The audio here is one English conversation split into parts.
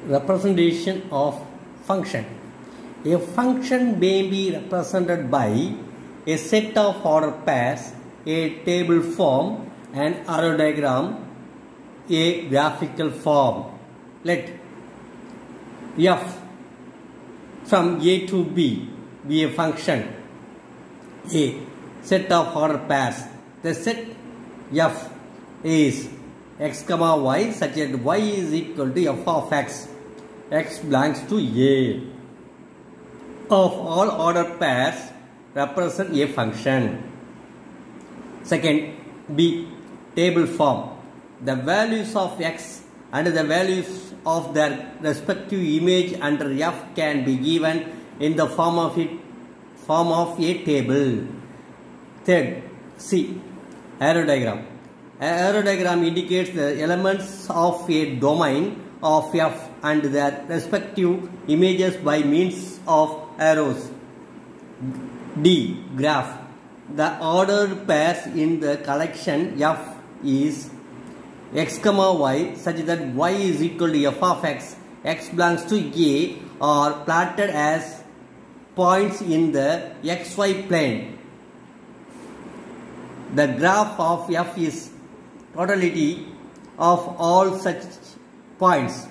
representation of function. A function may be represented by a set of order pairs, a table form, an arrow diagram, a graphical form. Let f from a to b be a function, a set of order pairs. The set f is x comma y such that y is equal to f of x. X belongs to a. Of all order pairs represent a function. Second, b table form. The values of x and the values of their respective image under f can be given in the form of a table. Third, c arrow diagram. An arrow diagram indicates the elements of a domain of f and their respective images by means of arrows. D. Graph. The ordered pairs in the collection f is x comma y such that y is equal to f of x, x belongs to a, are plotted as points in the xy plane. The graph of f is totality of all such points.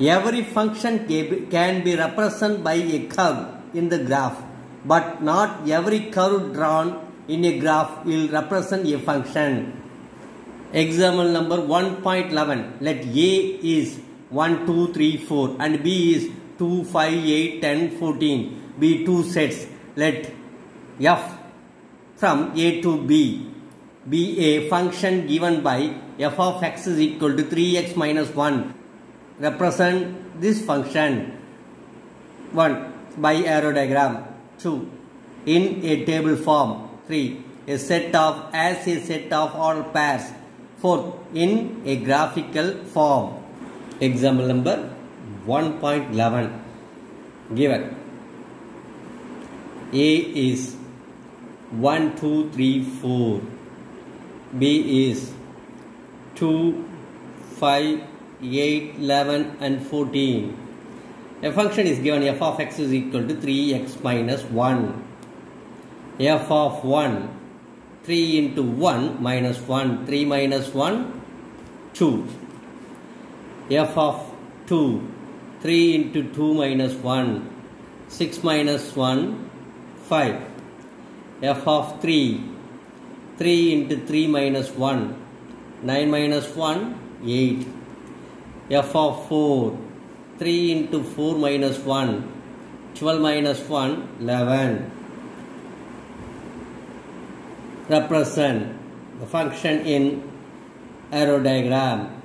Every function can be represented by a curve in the graph, but not every curve drawn in a graph will represent a function. Example number 1.11. Let A is 1, 2, 3, 4 and B is 2, 5, 8, 10, 14 be two sets. Let f from A to B be a function given by f of x is equal to 3x minus 1. Represent this function. 1. By arrow diagram. 2. In a table form. 3. As a set of order pairs. 4. In a graphical form. Example number 1.11. Given A is 1, 2, 3, 4. B is 2, 5, 8, 11 and 14. A function is given f of x is equal to 3x minus 1. F of 1, 3 into 1 minus 1, 3 minus 1, 2. F of 2, 3 into 2 minus 1, 6 minus 1, 5. F of 3, 3 into 3 minus 1, 9 minus 1, 8. F of 4, 3 into 4 minus 1, 12 minus 1, 11. Represent the function in arrow diagram.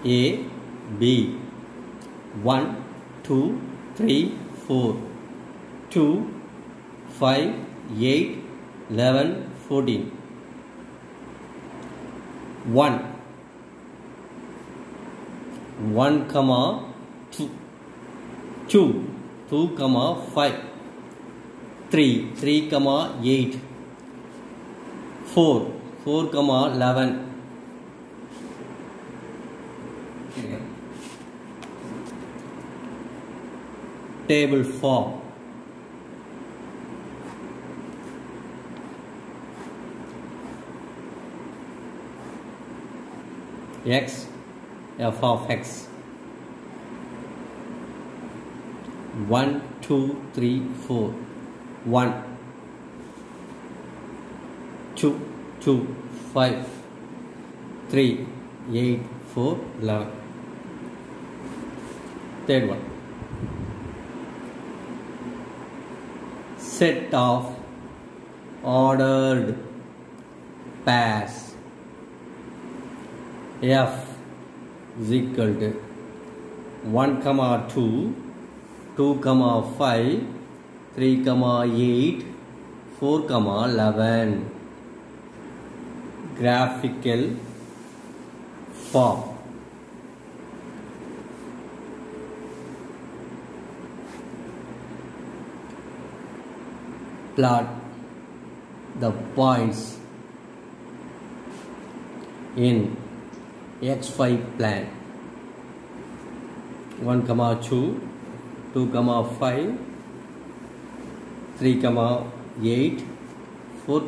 A, B, 1, 2, 3, 4, 2, 5, 8, 11, 14. 1, 1 comma 2, 2, 2 comma 5, 3, 3 comma 8, 4, 4 comma 11. Table form. X, f of x. 1, 2, 3, 4. 1, 2, 2, 5, 3, 8, 4, 11. Third one. Set of ordered pairs. F is equal to 1 comma 2, 2 comma 5, 3 comma 8, 4 comma 11. Graphical form. Plot the points in xy plane. 1, 2, 2, 5, 3, 8, 4,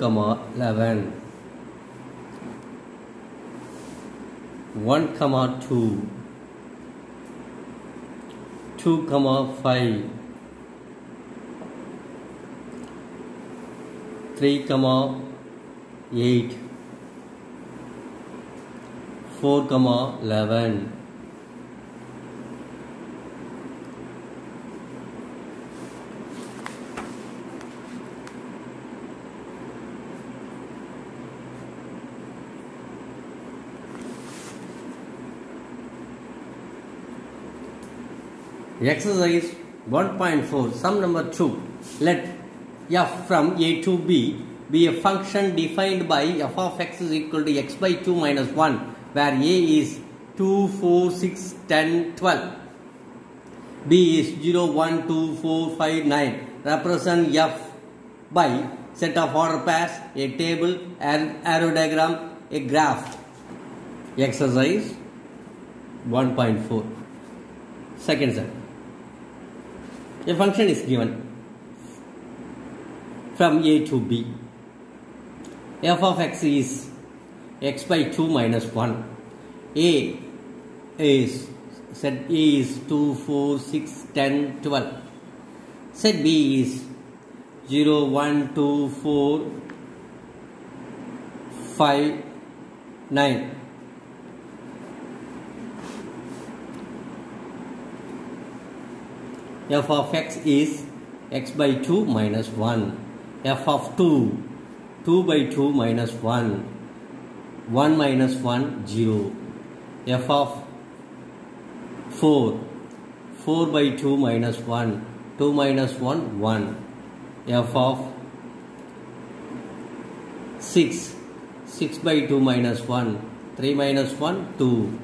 11. 1, 2, 2, 5, 3, 8, 4, 11. Exercise 1.4, sum number 2. Let f from a to b be a function defined by f of x is equal to x by 2 minus 1, where a is 2, 4, 6, 10, 12. b is 0, 1, 2, 4, 5, 9. Represent f by set of order pairs, a table, an arrow diagram, a graph. Exercise 1.4. Second set. A function is given from a to b. F of x is x by 2 minus 1. A is set A is 2, 4, 6, 10, 12. Set B is 0, 1, 2, 4, 5, 9. F of x is x by 2 minus 1. F of 2, 2 by 2 minus 1. 1 minus 1, 0. F of 4, 4 by 2 minus 1. 2 minus 1, 1. F of 6, 6 by 2 minus 1. 3 minus 1, 2.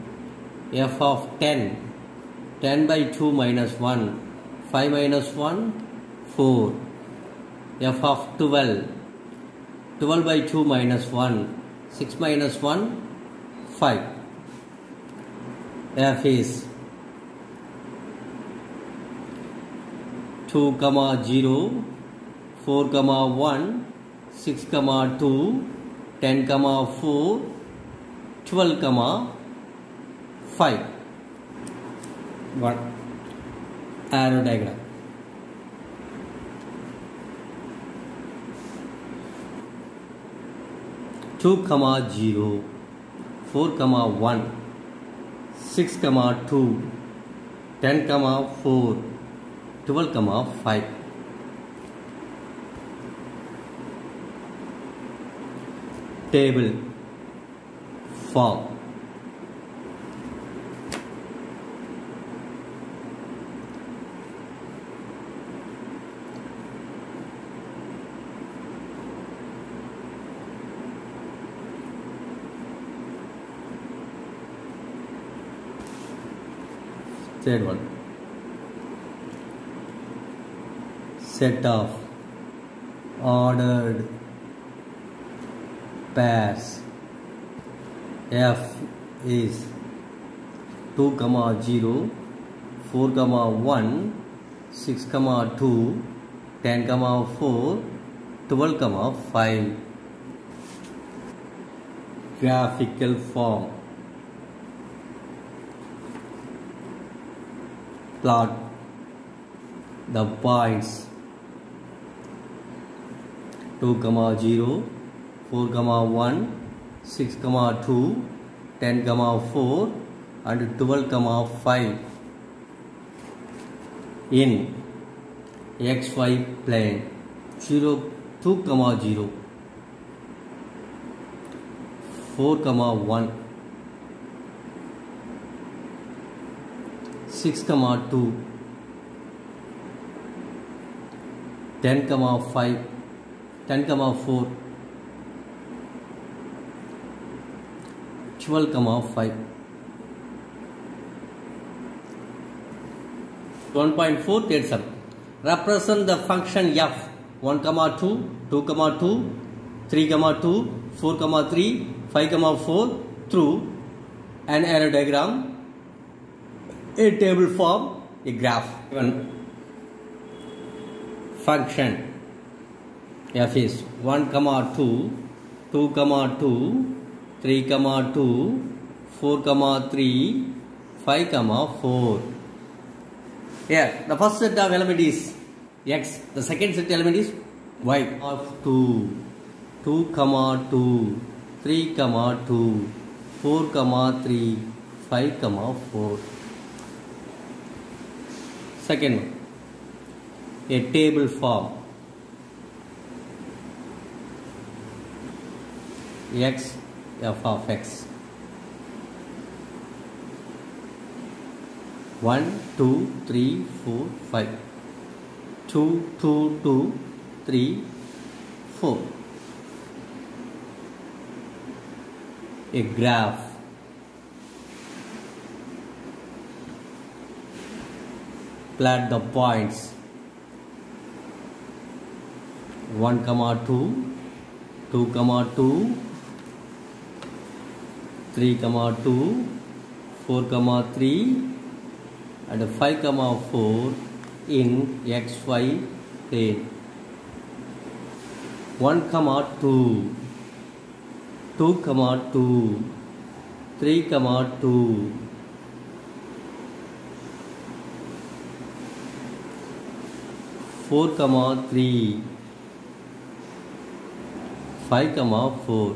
F of 10, 10 by 2 minus 1. 5 minus 1, 4. F of 12, 12 by 2 minus 1. 6 minus 1, 5. F is 2, 0, 4, 1, 6, 2, 10, 4, 12, 5. 1. Arrow diagram. Two, 0, 4, 1, 6, 2, 10, 4, 12, 5. Table form. Third one, set of ordered pairs. F is 2, 0, 4, 1, 6, 2, 10, 4, 12, 5. Graphical form. Plot the points 2, 0, 4, 1, 6, 2, 10, 4, and 12, 5 in xy plane. 0, 2, 0, 4, 1, 6, 2, 10, 5, 10, 4, 12, 5. 1.4 third sum. Represent the function f 1, 2, 2, 2, 3, 2, 4, 3, 5, 4 through an arrow diagram, a table form, a graph. One function f is 1, 2, 2, 2, 3, 2, 4, 3, 5, 4. Here, the first set of element is x. The second set element is y. Of 2, 2, 2, 3, 2, 4, 3, 5, 4. Second one, a table form. X, f of x. 1, 2, 3, 4, 5. 2, 2, 2, 3, 4. A graph. Plot the points. 1, 2, 2, 2, 3, 2, 4, 3, and 5, 4 in xy plane. 1, 2, 2, 2, 3, 2, 4, 3, 5, 4.